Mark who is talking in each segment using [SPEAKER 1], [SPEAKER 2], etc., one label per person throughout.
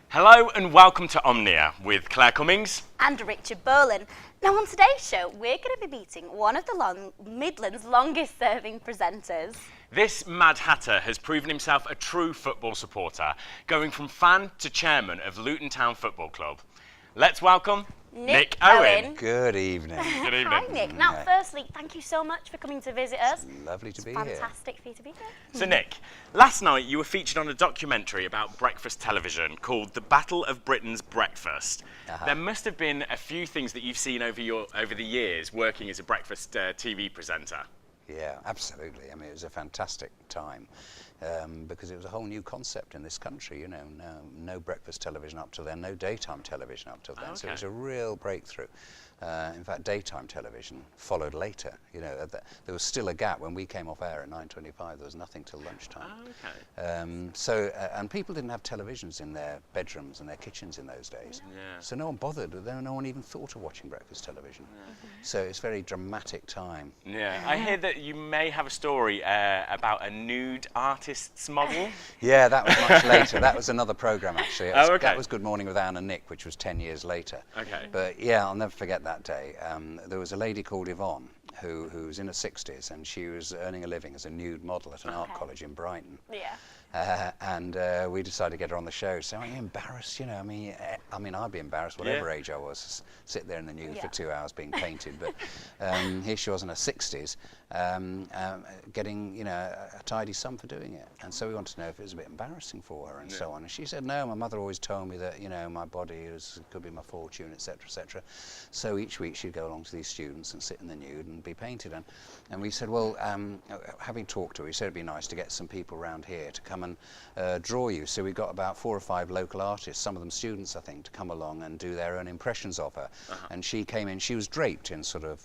[SPEAKER 1] Hello and welcome to Omnia with Claire Cummings
[SPEAKER 2] and Richard Boland. Now on today's show, we're going to be meeting one of the Midlands longest serving presenters.
[SPEAKER 1] This Mad Hatter has proven himself a true football supporter, going from fan to chairman of Luton Town Football Club. Let's welcome Nick Owen.
[SPEAKER 3] Good evening.
[SPEAKER 1] Good evening.
[SPEAKER 2] Hi Nick. Now firstly, thank you so much for coming to visit us.
[SPEAKER 3] It's lovely to be
[SPEAKER 2] here.
[SPEAKER 3] here.
[SPEAKER 2] Fantastic for you to be here.
[SPEAKER 1] So Nick, last night you were featured on a documentary about breakfast television called The Battle of Britain's Breakfast. There must have been a few things that you've seen over the years working as a breakfast TV presenter.
[SPEAKER 3] Yeah, absolutely. I mean, it was a fantastic time because it was a whole new concept in this country. You know, no breakfast television up till then, no daytime television up till then. So it was a real breakthrough. In fact, daytime television followed later. You know, there was still a gap when we came off air at 9:25. There was nothing till lunchtime. And people didn't have televisions in their bedrooms and their kitchens in those days. Yeah. So no one bothered. No one even thought of watching breakfast television. Yeah. So it's a very dramatic time.
[SPEAKER 1] Yeah. I hear that you may have a story about a nude artist's model.
[SPEAKER 3] Yeah, that was much later. That was another programme actually. That was Good Morning with Anne and Nick, which was 10 years later.
[SPEAKER 1] Okay.
[SPEAKER 3] But yeah, I'll never forget that day. There was a lady called Yvonne who was in her 60s, and she was earning a living as a nude model at an art college in Brighton.
[SPEAKER 2] Yeah.
[SPEAKER 3] And we decided to get her on the show. So, are you embarrassed? You know, I mean, I'd be embarrassed whatever age I was, sit there in the nude for 2 hours being painted. But here she was in her 60s, getting, you know, a tidy sum for doing it. And so we wanted to know if it was a bit embarrassing for her and so on. And she said, no, my mother always told me that, you know, my body could be my fortune, etc., etc. So each week she'd go along to these students and sit in the nude and be painted. And we said, well, having talked to her, we said it'd be nice to get some people around here to come and draw you. So we got about 4 or 5 local artists, some of them students, I think, to come along and do their own impressions of her. And she came in, she was draped in sort of...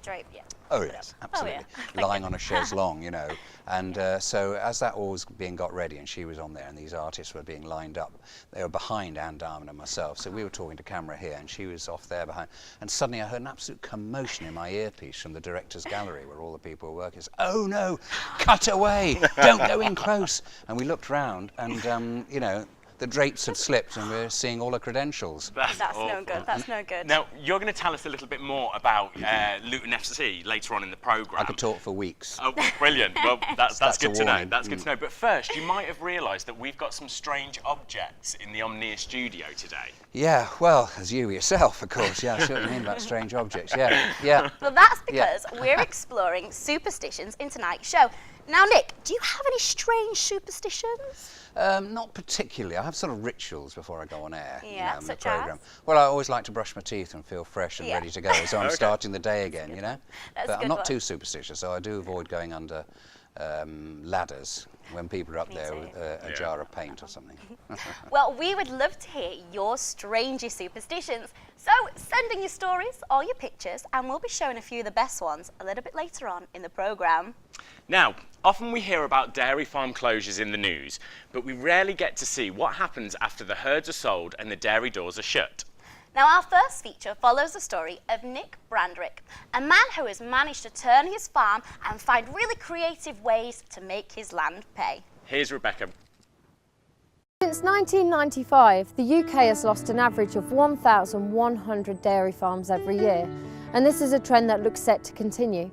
[SPEAKER 2] draped, yeah.
[SPEAKER 3] Oh yes, absolutely. Lying on a chaise longue, you know. And so as that all was being got ready and she was on there and these artists were being lined up, they were behind Anne Diamond and myself. So we were talking to camera here and she was off there behind. And suddenly I heard an absolute commotion in my earpiece from the director's gallery where all the people were working. Oh no, cut away, don't go in close. And we looked round and, you know, the drapes had slipped and we're seeing all her credentials.
[SPEAKER 2] That's no good, that's no good.
[SPEAKER 1] Now, you're going to tell us a little bit more about Luton FC later on in the programme.
[SPEAKER 3] I could talk for weeks.
[SPEAKER 1] Oh, brilliant. Well, that's good to know. That's good to know. But first, you might have realised that we've got some strange objects in the Omnia studio today.
[SPEAKER 3] Yeah, well, as you yourself, of course. Yeah, I see what you mean about strange objects. Yeah.
[SPEAKER 2] Well, that's because we're exploring superstitions in tonight's show. Now, Nick, do you have any strange superstitions?
[SPEAKER 3] Not particularly. I have sort of rituals before I go on air.
[SPEAKER 2] Yeah,
[SPEAKER 3] in the
[SPEAKER 2] such
[SPEAKER 3] programme.
[SPEAKER 2] as?
[SPEAKER 3] Well, I always like to brush my teeth and feel fresh and ready to go, so I'm starting the day again, you know? But I'm not too superstitious, so I do avoid going under ladders when people are up there with a jar of paint or something.
[SPEAKER 2] Well, we would love to hear your strangest superstitions. So send in your stories or your pictures and we'll be showing a few of the best ones a little bit later on in the programme.
[SPEAKER 1] Now, often we hear about dairy farm closures in the news, but we rarely get to see what happens after the herds are sold and the dairy doors are shut.
[SPEAKER 2] Now, our first feature follows the story of Nick Brandrick, a man who has managed to turn his farm and find really creative ways to make his land pay.
[SPEAKER 1] Here's Rebecca.
[SPEAKER 4] Since 1995, the UK has lost an average of 1,100 dairy farms every year, and this is a trend that looks set to continue.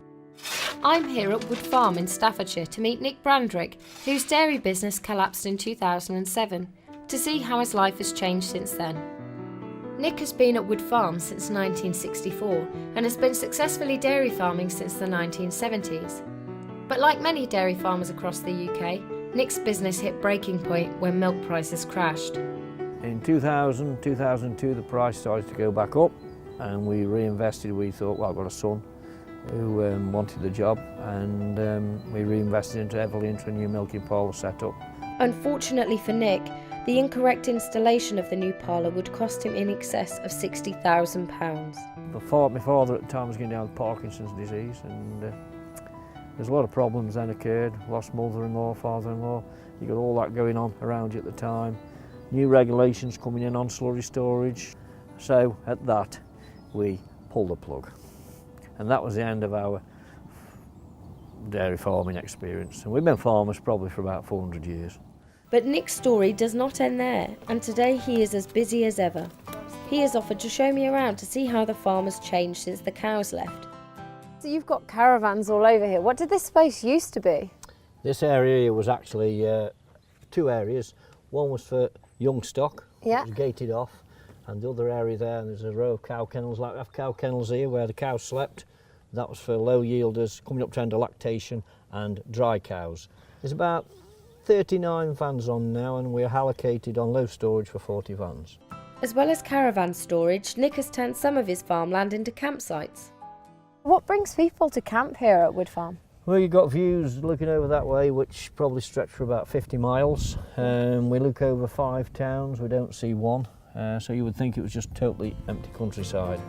[SPEAKER 4] I'm here at Wood Farm in Staffordshire to meet Nick Brandrick, whose dairy business collapsed in 2007, to see how his life has changed since then. Nick has been at Wood Farm since 1964 and has been successfully dairy farming since the 1970s. But like many dairy farmers across the UK, Nick's business hit breaking point when milk prices crashed.
[SPEAKER 5] In 2002 the price started to go back up and we reinvested. We thought, well, I've got a son who wanted the job, and we reinvested heavily into a new milking parlour setup.
[SPEAKER 4] Unfortunately for Nick, the incorrect installation of the new parlour would cost him in excess of £60,000.
[SPEAKER 5] My father at the time was getting down with Parkinson's disease, and there's a lot of problems then occurred. Lost mother-in-law, father-in-law. You got all that going on around you at the time. New regulations coming in on slurry storage. So at that, we pulled the plug. And that was the end of our dairy farming experience. And we've been farmers probably for about 400 years.
[SPEAKER 4] But Nick's story does not end there, and today he is as busy as ever. He has offered to show me around to see how the farm has changed since the cows left. So you've got caravans all over here. What did this space used to be?
[SPEAKER 5] This area was actually two areas. One was for young stock,
[SPEAKER 4] Yeah.
[SPEAKER 5] it was gated off, and the other area there, there's a row of cow kennels, like we have cow kennels here where the cows slept. That was for low yielders coming up to end of lactation and dry cows. There's about 39 vans on now, and we're allocated on low storage for 40 vans.
[SPEAKER 4] As well as caravan storage, Nick has turned some of his farmland into campsites. What brings people to camp here at Wood Farm?
[SPEAKER 5] Well, you've got views looking over that way, which probably stretch for about 50 miles. We look over 5 towns, we don't see one, so you would think it was just totally empty countryside.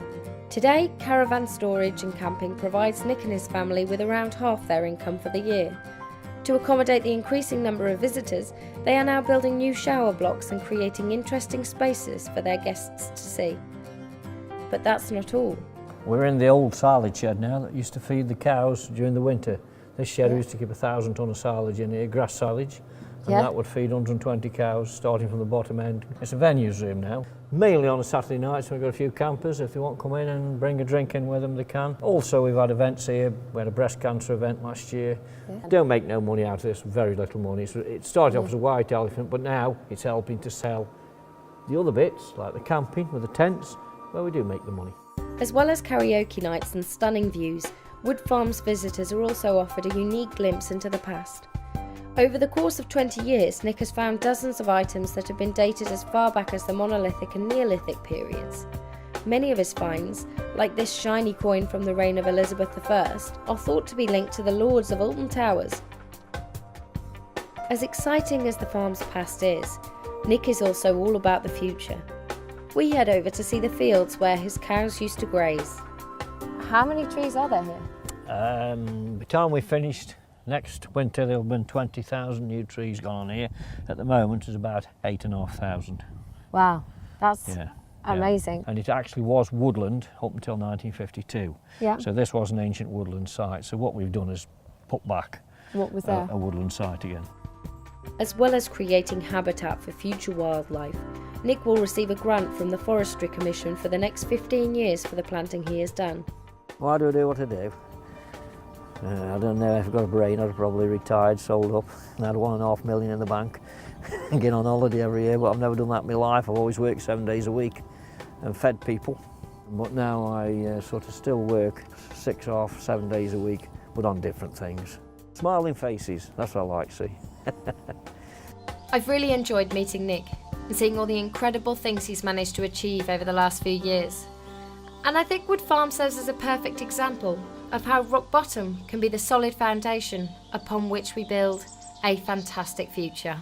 [SPEAKER 4] Today, caravan storage and camping provides Nick and his family with around half their income for the year. To accommodate the increasing number of visitors, they are now building new shower blocks and creating interesting spaces for their guests to see. But that's not all.
[SPEAKER 5] We're in the old silage shed now that used to feed the cows during the winter. This shed used to keep 1,000 tonne of silage in here, grass silage, and that would feed 120 cows starting from the bottom end. It's a venues room now. Mainly on a Saturday night, so we've got a few campers. If they want to come in and bring a drink in with them, they can. Also, we've had events here. We had a breast cancer event last year. Don't make no money out of this, very little money. It started off as a white elephant, but now it's helping to sell the other bits, like the camping with the tents, where we do make the money.
[SPEAKER 4] As well as karaoke nights and stunning views, Wood Farm's visitors are also offered a unique glimpse into the past. Over the course of 20 years, Nick has found dozens of items that have been dated as far back as the Monolithic and Neolithic periods. Many of his finds, like this shiny coin from the reign of Elizabeth I, are thought to be linked to the lords of Alton Towers. As exciting as the farm's past is, Nick is also all about the future. We head over to see the fields where his cows used to graze. How many trees are there here?
[SPEAKER 5] By the time we finished next winter, there'll have been 20,000 new trees gone on here. At the moment, there's about 8,500.
[SPEAKER 4] Wow, that's amazing.
[SPEAKER 5] And it actually was woodland up until 1952.
[SPEAKER 4] Yeah.
[SPEAKER 5] So this was an ancient woodland site. So what we've done is put back
[SPEAKER 4] What was there?
[SPEAKER 5] a woodland site again.
[SPEAKER 4] As well as creating habitat for future wildlife, Nick will receive a grant from the Forestry Commission for the next 15 years for the planting he has done.
[SPEAKER 5] Why do I do what I do? I don't know if I've got a brain. I'd probably retired, sold up, and had $1.5 million in the bank and get on holiday every year, but I've never done that in my life. I've always worked 7 days a week and fed people. But now I sort of still work 6.5, 7 days a week, but on different things. Smiling faces, that's what I like to see.
[SPEAKER 4] I've really enjoyed meeting Nick and seeing all the incredible things he's managed to achieve over the last few years. And I think Wood Farm serves as a perfect example of how rock bottom can be the solid foundation upon which we build a fantastic future.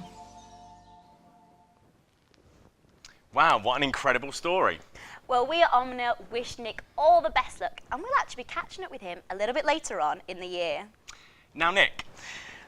[SPEAKER 1] Wow, what an incredible story.
[SPEAKER 2] Well, we at Omnia wish Nick all the best luck, and we'll actually be catching up with him a little bit later on in the year.
[SPEAKER 1] Now, Nick,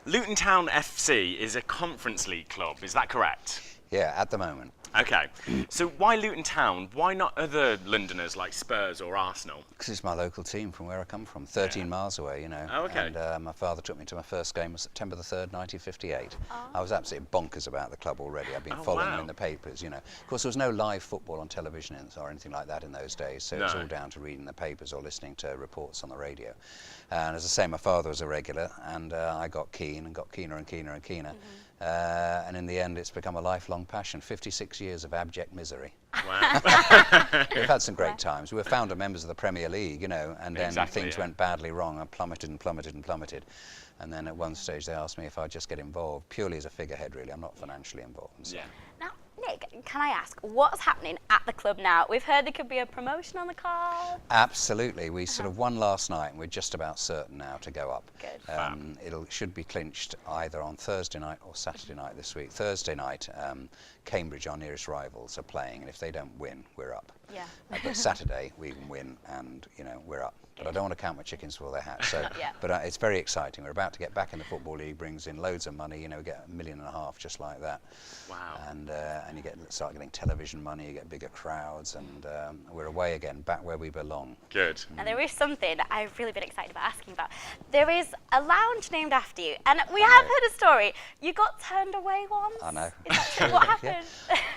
[SPEAKER 1] Luton Town FC is a Conference League club, is that correct?
[SPEAKER 3] Yeah, at the moment.
[SPEAKER 1] Okay, so why Luton Town? Why not other Londoners like Spurs or Arsenal?
[SPEAKER 3] Because it's my local team from where I come from, 13 miles away, you know.
[SPEAKER 1] Oh, okay.
[SPEAKER 3] And my father took me to my first game on September the 3rd, 1958. I was absolutely bonkers about the club already. I've been following them in the papers, you know. Of course, there was no live football on television or anything like that in those days, so it was all down to reading the papers or listening to reports on the radio. And as I say, my father was a regular, and I got keen and got keener and keener and keener. And in the end, it's become a lifelong passion. 56 years of abject misery.
[SPEAKER 1] Wow.
[SPEAKER 3] We've had some great times. We were founder members of the Premier League, you know, and then things went badly wrong and plummeted and plummeted and plummeted. And then at one stage they asked me if I'd just get involved, purely as a figurehead, really. I'm not financially involved. And so.
[SPEAKER 2] Now, Nick, can I ask, what's happening at the club now? We've heard there could be a promotion on the card.
[SPEAKER 3] Absolutely. We sort of won last night, and we're just about certain now to go up.
[SPEAKER 2] Good.
[SPEAKER 3] It should be clinched either on Thursday night or Saturday night this week. Thursday night, Cambridge, our nearest rivals, are playing, and if they don't win, we're up.
[SPEAKER 2] Yeah.
[SPEAKER 3] But Saturday, we can win, and, you know, we're up. but I don't want to count my chickens before they're hatched. So,
[SPEAKER 2] Yeah.
[SPEAKER 3] but it's very exciting. We're about to get back in the Football League, brings in loads of money. You know, we get $1.5 million just like that.
[SPEAKER 1] Wow.
[SPEAKER 3] And you start getting television money, you get bigger crowds, and we're away again, back where we belong.
[SPEAKER 1] Good.
[SPEAKER 2] And there is something I've really been excited about asking about. There is a lounge named after you, and we have heard a story. You got turned away once.
[SPEAKER 3] I know.
[SPEAKER 2] Is that true? What happened?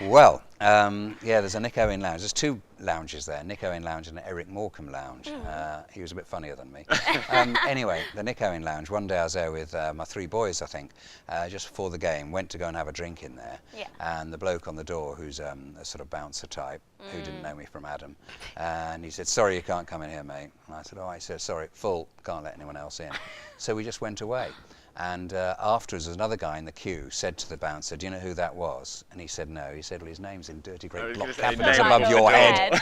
[SPEAKER 3] Well, there's a Nick Owen lounge. There's two lounges there, Nick Owen lounge and Eric Morecambe lounge. He was a bit funnier than me. Anyway, the Nick Owen lounge, one day I was there with my 3 boys, I think, just before the game, went to go and have a drink in there.
[SPEAKER 2] Yeah.
[SPEAKER 3] And the bloke on the door, who's a sort of bouncer type, who didn't know me from Adam, and he said, "Sorry, you can't come in here, mate." And I said, "Oh," I said, "sorry, full, can't let anyone else in." So we just went away. And afterwards, another guy in the queue said to the bouncer, "Do you know who that was?" And he said no. He said, "Well, his name's in dirty great block capitals above your head."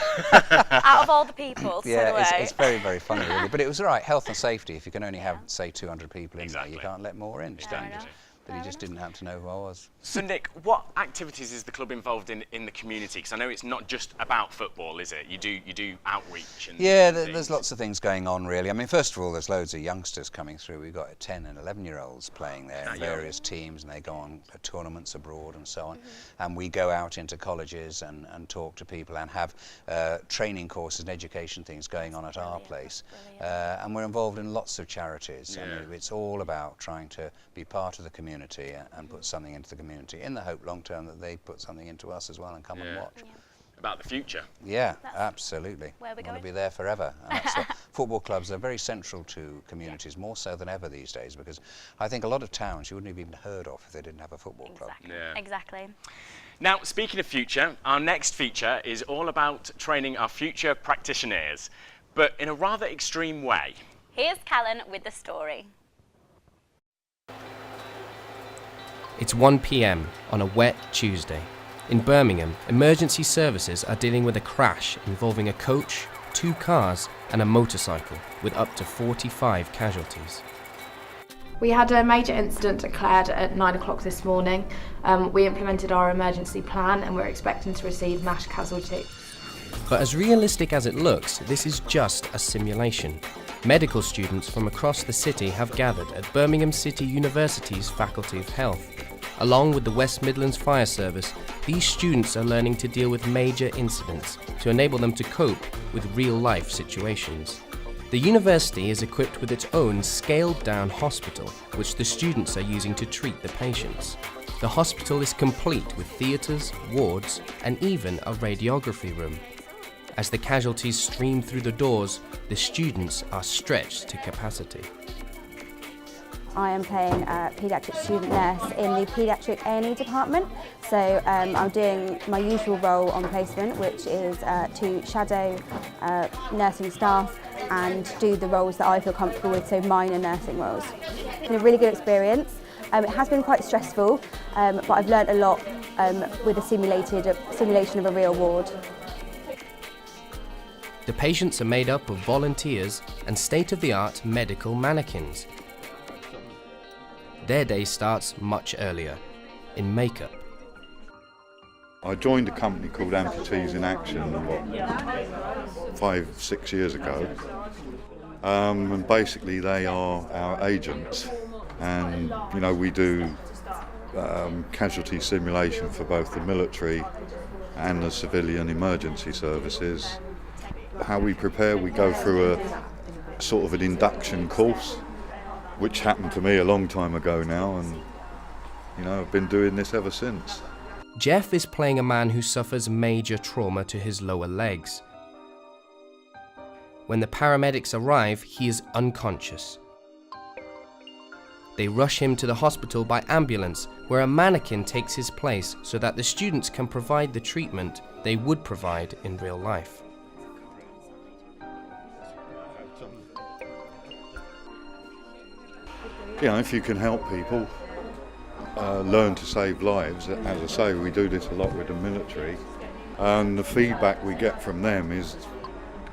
[SPEAKER 2] Out of all the people,
[SPEAKER 3] Yeah, it's very, very funny, really. But it was all right, health and safety. If you can only have, say, 200 people in there, you can't let more in.
[SPEAKER 1] Standard.
[SPEAKER 3] But he just didn't happen to know who I was.
[SPEAKER 1] So Nick, what activities is the club involved in the community? Because I know it's not just about football, is it? You do outreach and
[SPEAKER 3] there's lots of things going on, really. I mean, first of all, there's loads of youngsters coming through. We've got 10 and 11-year-olds playing there in various teams, and they go on tournaments abroad and so on. And we go out into colleges and talk to people and have training courses and education things going on at our place. And we're involved in lots of charities. I mean, it's all about trying to be part of the community and put something into the community in the hope long term that they put something into us as well and come and watch.
[SPEAKER 1] About the future.
[SPEAKER 3] Yeah, absolutely.
[SPEAKER 2] Where we're
[SPEAKER 3] want to
[SPEAKER 2] going.
[SPEAKER 3] be there forever. And that's what football clubs are very central to communities, more so than ever these days, because I think a lot of towns you wouldn't have even heard of if they didn't have a football club.
[SPEAKER 2] Exactly.
[SPEAKER 1] Now, speaking of future, our next feature is all about training our future practitioners, but in a rather extreme way.
[SPEAKER 2] Here's Callan with the story.
[SPEAKER 6] It's 1 p.m. on a wet Tuesday. In Birmingham, emergency services are dealing with a crash involving a coach, 2 cars and a motorcycle with up to 45 casualties.
[SPEAKER 7] We had a major incident declared at 9 o'clock this morning. We implemented our emergency plan and we're expecting to receive mass casualty.
[SPEAKER 6] But as realistic as it looks, this is just a simulation. Medical students from across the city have gathered at Birmingham City University's Faculty of Health. Along with the West Midlands Fire Service, these students are learning to deal with major incidents to enable them to cope with real-life situations. The university is equipped with its own scaled-down hospital, which the students are using to treat the patients. The hospital is complete with theatres, wards, and even a radiography room. As the casualties stream through the doors, the students are stretched to capacity.
[SPEAKER 8] I am playing a paediatric student nurse in the paediatric A&E department. So I'm doing my usual role on placement, which is to shadow nursing staff and do the roles that I feel comfortable with, so minor nursing roles. It's been a really good experience. It has been quite stressful, but I've learnt a lot with a simulation of a real ward.
[SPEAKER 6] The patients are made up of volunteers and state-of-the-art medical mannequins. Their day starts much earlier, in makeup.
[SPEAKER 9] I joined a company called Amputees in Action 5-6 years ago, and basically they are our agents, and we do casualty simulation for both the military and the civilian emergency services. How we prepare, we go through a sort of an induction course, which happened to me a long time ago now, and I've been doing this ever since.
[SPEAKER 6] Jeff is playing a man who suffers major trauma to his lower legs. When the paramedics arrive, he is unconscious. They rush him to the hospital by ambulance, where a mannequin takes his place so that the students can provide the treatment they would provide in real life.
[SPEAKER 9] If you can help people learn to save lives, as I say, we do this a lot with the military, and the feedback we get from them is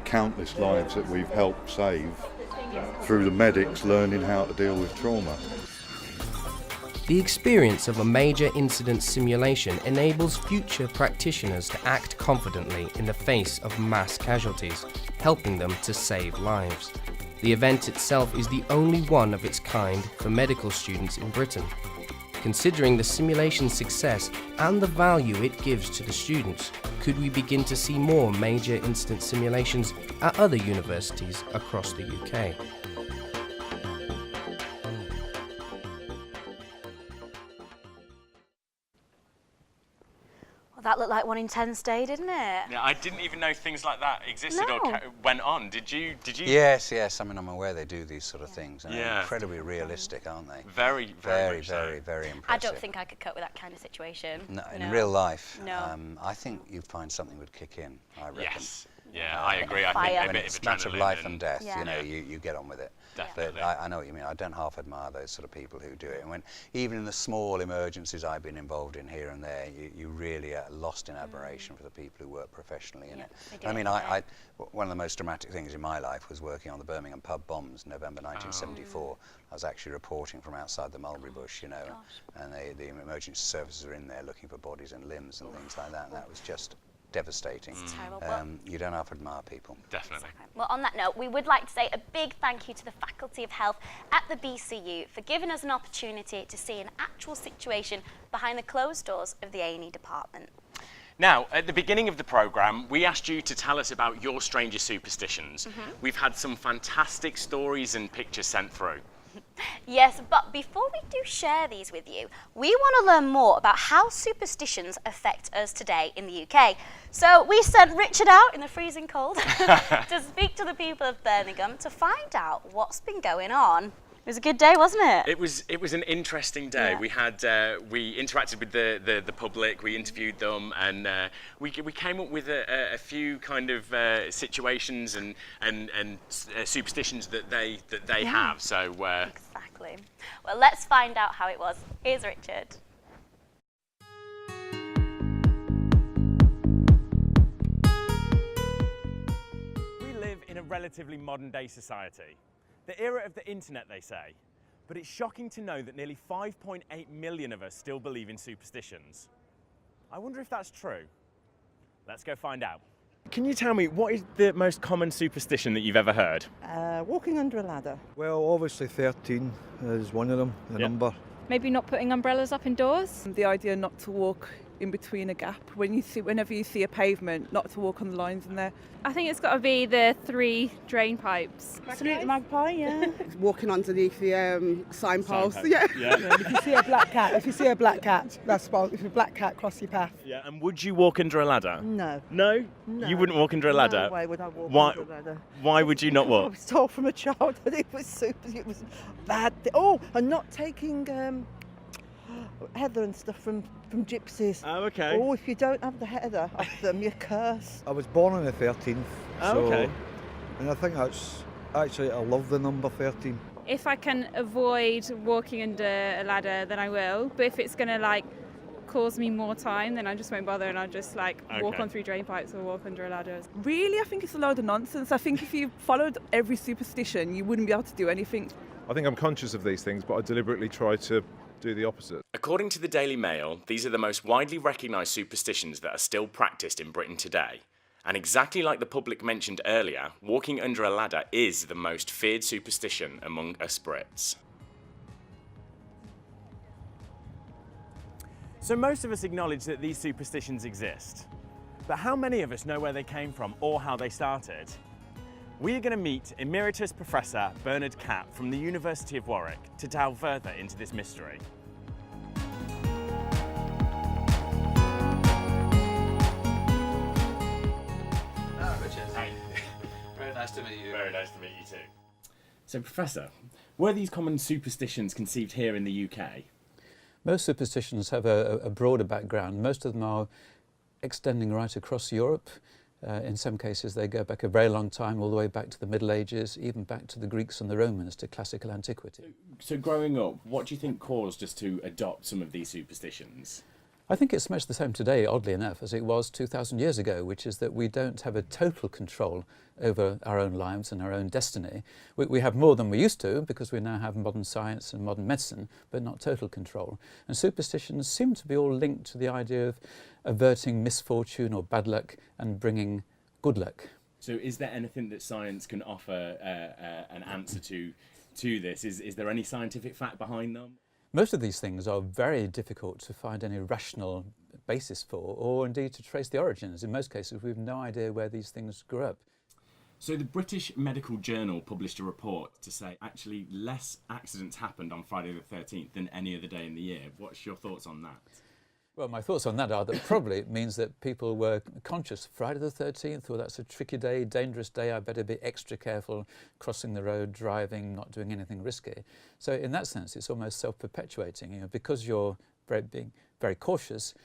[SPEAKER 9] countless lives that we've helped save through the medics learning how to deal with trauma.
[SPEAKER 6] The experience of a major incident simulation enables future practitioners to act confidently in the face of mass casualties helping them to save lives. The event itself is the only one of its kind for medical students in Britain. Considering the simulation's success and the value it gives to the students, could we begin to see more major incident simulations at other universities across the UK?
[SPEAKER 2] Well, that looked like one intense day, didn't it?
[SPEAKER 1] Yeah, I didn't even know things like that existed
[SPEAKER 2] No.
[SPEAKER 1] or went on. Did you?
[SPEAKER 3] Yes, yes. I mean, I'm aware they do these sort of things, and they're
[SPEAKER 1] Yeah.
[SPEAKER 3] incredibly realistic, aren't they?
[SPEAKER 1] Very,
[SPEAKER 3] Very,
[SPEAKER 1] much so.
[SPEAKER 3] very, very impressive.
[SPEAKER 2] I don't think I could cope with that kind of situation.
[SPEAKER 3] No, in real life,
[SPEAKER 2] No.
[SPEAKER 3] I think you'd find something would kick in. I reckon.
[SPEAKER 1] Yes. Yeah, I agree. I
[SPEAKER 2] Fire.
[SPEAKER 1] think a
[SPEAKER 3] When
[SPEAKER 1] bit
[SPEAKER 3] it's
[SPEAKER 1] of
[SPEAKER 3] a matter of
[SPEAKER 1] adrenaline
[SPEAKER 3] life and death,
[SPEAKER 2] Yeah.
[SPEAKER 3] you know,
[SPEAKER 1] Yeah.
[SPEAKER 3] you get on with it.
[SPEAKER 1] Definitely.
[SPEAKER 3] But I know what you mean. I don't half admire those sort of people who do it. And when even in the small emergencies I've been involved in here and there, you really are lost in admiration for the people who work professionally in
[SPEAKER 2] Yeah,
[SPEAKER 3] it.
[SPEAKER 2] they do
[SPEAKER 3] I mean,
[SPEAKER 2] every day.
[SPEAKER 3] one of the most dramatic things in my life was working on the Birmingham pub bombs in November 1974. I was actually reporting from outside the mulberry bush, you know, and the emergency services are in there looking for bodies and limbs and things like that. And that was just devastating.
[SPEAKER 2] terrible. Well,
[SPEAKER 3] You don't half admire people.
[SPEAKER 1] Definitely.
[SPEAKER 2] Well, on that note, we would like to say a big thank you to the Faculty of Health at the BCU for giving us an opportunity to see an actual situation behind the closed doors of the A&E department.
[SPEAKER 1] Now, at the beginning of the programme, we asked you to tell us about your strangest superstitions. We've had some fantastic stories and pictures sent through.
[SPEAKER 2] Yes, but before we do share these with you, we want to learn more about how superstitions affect us today in the UK. So we sent Richard out in the freezing cold to speak to the people of Birmingham to find out what's been going on. It was a good day, wasn't it?
[SPEAKER 1] It was an interesting day.
[SPEAKER 2] Yeah.
[SPEAKER 1] We had we interacted with the public, we interviewed them, and we came up with a few kind of situations and superstitions that they have. So
[SPEAKER 2] Exactly. Well, let's find out how it was. Here's Richard.
[SPEAKER 1] we live in a relatively modern day society. The era of the internet, they say. But it's shocking to know that nearly 5.8 million of us still believe in superstitions. I wonder if that's true. Let's go find out. Can you tell me, what is the most common superstition that you've ever heard?
[SPEAKER 10] Walking under a ladder.
[SPEAKER 5] Well, obviously 13 is one of them, the number.
[SPEAKER 11] Maybe not putting umbrellas up indoors.
[SPEAKER 10] The idea not to walk in between a gap. Whenever you see a pavement, not to walk on the lines in there.
[SPEAKER 11] I think it's got to be the 3 drain pipes.
[SPEAKER 10] Salute the magpie, yeah.
[SPEAKER 12] Walking underneath the signpost.
[SPEAKER 1] Signpost,
[SPEAKER 12] Yeah.
[SPEAKER 1] yeah.
[SPEAKER 12] If you see a black cat, that's about, if a black cat cross your path.
[SPEAKER 1] Yeah, and would you walk under a ladder?
[SPEAKER 12] No.
[SPEAKER 1] No?
[SPEAKER 12] No.
[SPEAKER 1] You wouldn't walk under a ladder?
[SPEAKER 12] No way would I walk
[SPEAKER 1] Why-
[SPEAKER 12] under a ladder.
[SPEAKER 1] Why would you not
[SPEAKER 12] I
[SPEAKER 1] walk?
[SPEAKER 12] was told from a child that it was bad. Oh, and not taking heather and stuff from gypsies.
[SPEAKER 1] Oh, okay.
[SPEAKER 12] Oh, if you don't have the heather off them, you're cursed.
[SPEAKER 5] I was born on the 13th,
[SPEAKER 1] Oh, okay.
[SPEAKER 5] and I think that's actually, I love the number 13.
[SPEAKER 11] If I can avoid walking under a ladder, then I will. But if it's going to cause me more time, then I just won't bother, and I'll just walk
[SPEAKER 1] Okay.
[SPEAKER 11] on 3 drain pipes or walk under a ladder.
[SPEAKER 10] Really, I think it's a load of nonsense. I think if you followed every superstition, you wouldn't be able to do anything.
[SPEAKER 13] I think I'm conscious of these things, but I deliberately try to do the opposite.
[SPEAKER 1] According to the Daily Mail, these are the most widely recognised superstitions that are still practised in Britain today. And exactly like the public mentioned earlier, walking under a ladder is the most feared superstition among us Brits. So most of us acknowledge that these superstitions exist. But how many of us know where they came from or how they started? We are going to meet Emeritus Professor Bernard Capp from the University of Warwick to delve further into this mystery.
[SPEAKER 3] Oh, Richard.
[SPEAKER 1] Hi.
[SPEAKER 3] Very nice to meet you.
[SPEAKER 1] Very nice to meet you too. So, Professor, were these common superstitions conceived here in the UK?
[SPEAKER 14] Most superstitions have a broader background. Most of them are extending right across Europe. In some cases they go back a very long time, all the way back to the Middle Ages, even back to the Greeks and the Romans, to classical antiquity.
[SPEAKER 1] So growing up, what do you think caused us to adopt some of these superstitions?
[SPEAKER 14] I think it's much the same today, oddly enough, as it was 2,000 years ago, which is that we don't have a total control over our own lives and our own destiny. We have more than we used to, because we now have modern science and modern medicine, but not total control. And superstitions seem to be all linked to the idea of averting misfortune or bad luck and bringing good luck.
[SPEAKER 1] So is there anything that science can offer an answer to this? Is there any scientific fact behind them?
[SPEAKER 14] Most of these things are very difficult to find any rational basis for, or indeed to trace the origins. In most cases, we have no idea where these things grew up.
[SPEAKER 1] So the British Medical Journal published a report to say actually less accidents happened on Friday the 13th than any other day in the year. What's your thoughts on that?
[SPEAKER 14] Well, my thoughts on that are that probably it means that people were conscious Friday the 13th, or that's a tricky day, dangerous day, I better be extra careful crossing the road, driving, not doing anything risky. So in that sense, it's almost self-perpetuating. You know, because you're being very cautious,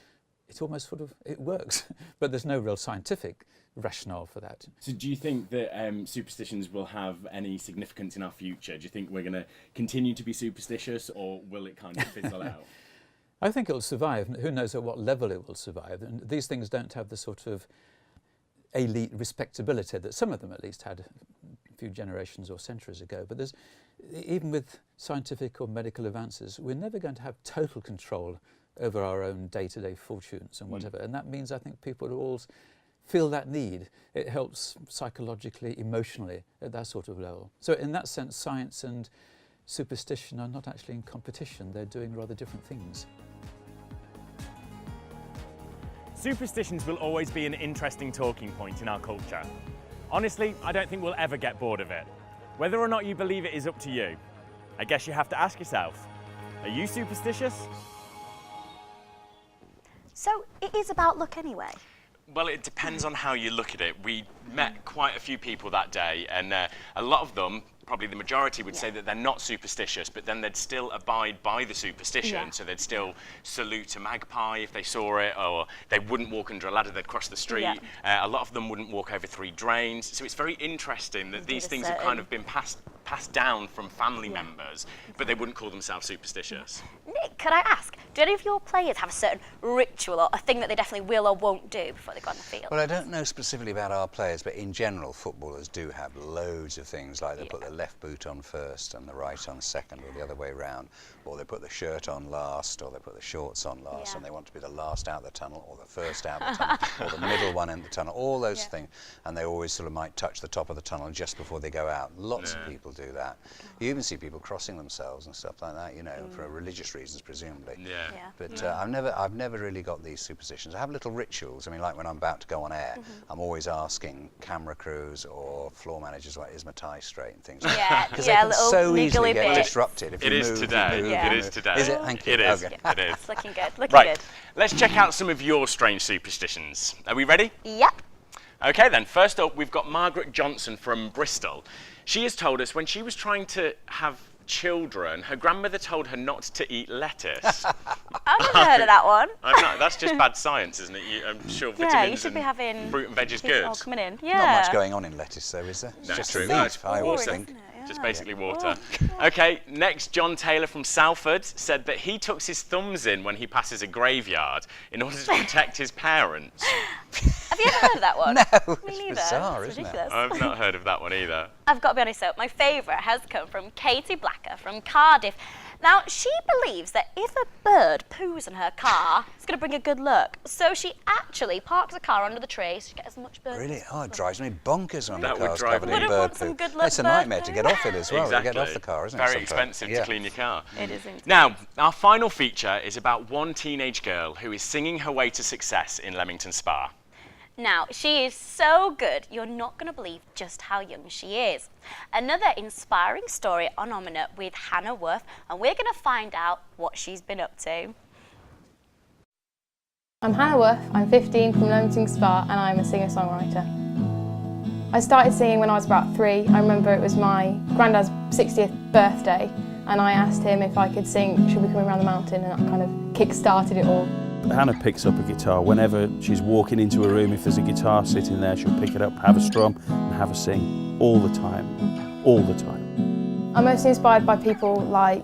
[SPEAKER 14] it almost it works. But there's no real scientific rationale for that.
[SPEAKER 1] So do you think that superstitions will have any significance in our future? Do you think we're going to continue to be superstitious, or will it kind of fizzle out?
[SPEAKER 14] I think it'll survive. Who knows at what level it will survive? And these things don't have the sort of elite respectability that some of them at least had a few generations or centuries ago. But even with scientific or medical advances, we're never going to have total control over our own day-to-day fortunes and whatever. And that means I think people will all feel that need. It helps psychologically, emotionally at that sort of level. So in that sense, science and superstition are not actually in competition. They're doing rather different things.
[SPEAKER 1] Superstitions will always be an interesting talking point in our culture. Honestly, I don't think we'll ever get bored of it. Whether or not you believe it is up to you. I guess you have to ask yourself, are you superstitious?
[SPEAKER 2] So it is about luck anyway.
[SPEAKER 1] Well, it depends on how you look at it. We met quite a few people that day, and a lot of them, probably the majority, would say that they're not superstitious, but then they'd still abide by the superstition. So they'd still salute a magpie if they saw it, or they wouldn't walk under a ladder, they'd cross the street. A lot of them wouldn't walk over 3 drains. So it's very interesting that these things have kind of been passed down from family members, but they wouldn't call themselves superstitious.
[SPEAKER 2] Nick, could I ask, do any of your players have a certain ritual or a thing that they definitely will or won't do before they go on the field?
[SPEAKER 3] Well, I don't know specifically about our players, but in general, footballers do have loads of things, like they put their left boot on first and the right on second, or the other way round, or they put the shirt on last, or they put the shorts on last, and they want to be the last out of the tunnel, or the first out of the tunnel, or the middle one in the tunnel, all those things. And they always sort of might touch the top of the tunnel just before they go out. Lots of people do that. You even see people crossing themselves and stuff like that, you know, for religious reasons, presumably. But I've never really got these superstitions. I have little rituals. I mean, like when I'm about to go on air, I'm always asking camera crews or floor managers, like, is my tie straight and things like that. Because they can so easily get disrupted if you move.
[SPEAKER 1] It is today. It is today.
[SPEAKER 3] Is it? Thank you.
[SPEAKER 1] It is.
[SPEAKER 3] Okay.
[SPEAKER 1] It is.
[SPEAKER 2] It's looking good. Looking
[SPEAKER 1] Right.
[SPEAKER 2] good.
[SPEAKER 1] Let's check out some of your strange superstitions. Are we ready?
[SPEAKER 2] Yep.
[SPEAKER 1] Okay then, first up we've got Margaret Johnson from Bristol. She has told us when she was trying to have children, her grandmother told her not to eat lettuce.
[SPEAKER 2] I've never heard of that one.
[SPEAKER 1] That's just bad science, isn't it? I'm sure vitamins
[SPEAKER 2] Yeah, you should be having
[SPEAKER 1] fruit and veg is good.
[SPEAKER 2] all coming in.
[SPEAKER 3] Not much going on in lettuce, though, is there?
[SPEAKER 1] No,
[SPEAKER 3] Just
[SPEAKER 1] true.
[SPEAKER 3] leaf, I always think.
[SPEAKER 1] Just basically water. Okay, next, John Taylor from Salford said that he tucks his thumbs in when he passes a graveyard in order to protect his parents.
[SPEAKER 2] Have you ever heard of that one?
[SPEAKER 3] No,
[SPEAKER 2] Me
[SPEAKER 3] it's
[SPEAKER 2] neither.
[SPEAKER 3] bizarre,
[SPEAKER 2] It's
[SPEAKER 3] isn't it?
[SPEAKER 2] ridiculous.
[SPEAKER 1] I've not heard of that one either.
[SPEAKER 2] I've got to be honest though, my favourite has come from Katie Blacker from Cardiff. Now, she believes that if a bird poos in her car, it's going to bring a good luck. So she actually parks the car under the tree so she gets as much bird.
[SPEAKER 3] Really? Oh, it drives me bonkers when the
[SPEAKER 1] That would
[SPEAKER 3] car's
[SPEAKER 1] drive
[SPEAKER 3] covered
[SPEAKER 1] me.
[SPEAKER 3] in
[SPEAKER 2] Wouldn't
[SPEAKER 3] bird
[SPEAKER 2] want some
[SPEAKER 3] poo.
[SPEAKER 2] good luck
[SPEAKER 3] It's a
[SPEAKER 2] bird
[SPEAKER 3] nightmare to
[SPEAKER 2] poo.
[SPEAKER 3] get off it as well.
[SPEAKER 1] Exactly.
[SPEAKER 3] To get off the car, isn't it?
[SPEAKER 1] Very
[SPEAKER 3] sometimes?
[SPEAKER 1] expensive to clean your car.
[SPEAKER 2] It is indeed.
[SPEAKER 1] Now, our final feature is about one teenage girl who is singing her way to success in Leamington Spa.
[SPEAKER 2] Now, she is so good, you're not going to believe just how young she is. Another inspiring story on Omnia with Hannah Worth, and we're going to find out what she's been up to.
[SPEAKER 7] I'm Hannah Worth, I'm 15 from Leamington Spa and I'm a singer-songwriter. I started singing when I was about 3. I remember it was my granddad's 60th birthday and I asked him if I could sing Should We Come Around the Mountain, and that kind of kick-started it all.
[SPEAKER 15] Hannah picks up a guitar. Whenever she's walking into a room, if there's a guitar sitting there, she'll pick it up, have a strum and have a sing all the time, all the time.
[SPEAKER 7] I'm mostly inspired by people like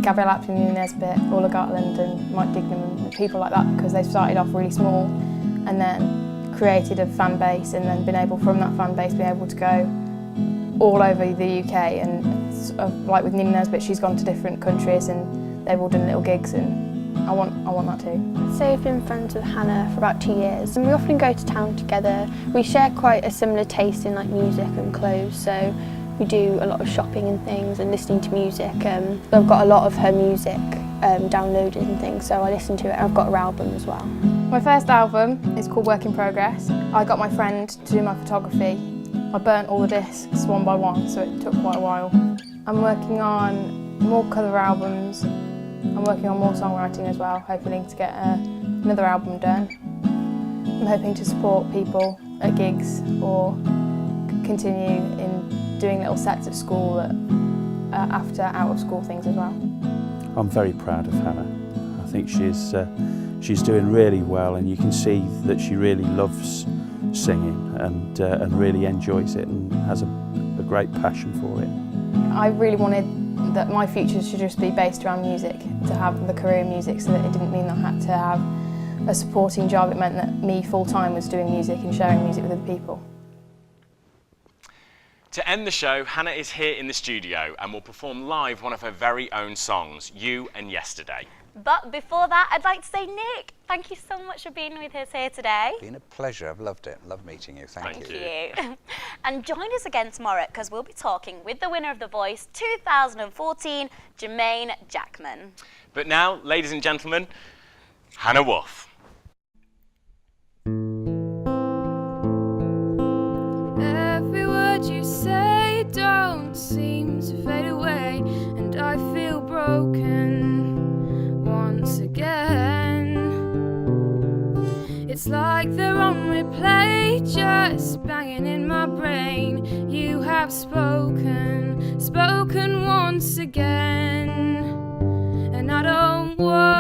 [SPEAKER 7] Gabrielle Aplin, Nina Nesbitt, Orla Gartland and Mike Dignam and people like that, because they started off really small and then created a fan base and then been able, from that fan base, been able to go all over the UK, and like with Nina Nesbitt, she's gone to different countries and they've all done little gigs, and I want that too.
[SPEAKER 16] So we've been friends with Hannah for about 2 years, and we often go to town together. We share quite a similar taste in like music and clothes, so we do a lot of shopping and things and listening to music. I've got a lot of her music downloaded and things, so I listen to it. I've got her album as well.
[SPEAKER 7] My first album is called Work in Progress. I got my friend to do my photography. I burnt all the discs one by one, so it took quite a while. I'm working on more cover albums. I'm working on more songwriting as well, hoping to get another album done. I'm hoping to support people at gigs or continue in doing little sets at school after out of school things as well.
[SPEAKER 15] I'm very proud of Hannah. I think she's doing really well, and you can see that she really loves singing and really enjoys it and has a great passion for it.
[SPEAKER 7] I really wanted that my future should just be based around music, to have the career in music, so that it didn't mean I had to have a supporting job. It meant that me full-time was doing music and sharing music with other people.
[SPEAKER 1] To end the show, Hannah is here in the studio and will perform live one of her very own songs, You and Yesterday.
[SPEAKER 2] But before that, I'd like to say, Nick, thank you so much for being with us here today.
[SPEAKER 3] It's been a pleasure. I've loved it. Love meeting you. Thank you.
[SPEAKER 2] Thank you. And join us again tomorrow, because we'll be talking with the winner of The Voice 2014, Jermaine Jackman.
[SPEAKER 1] But now, ladies and gentlemen, Hannah Wolf.
[SPEAKER 17] Every word you say don't seem to fade away, and I feel broken once again. It's like they're on replay, just banging in my brain. You have spoken once again, and I don't worry.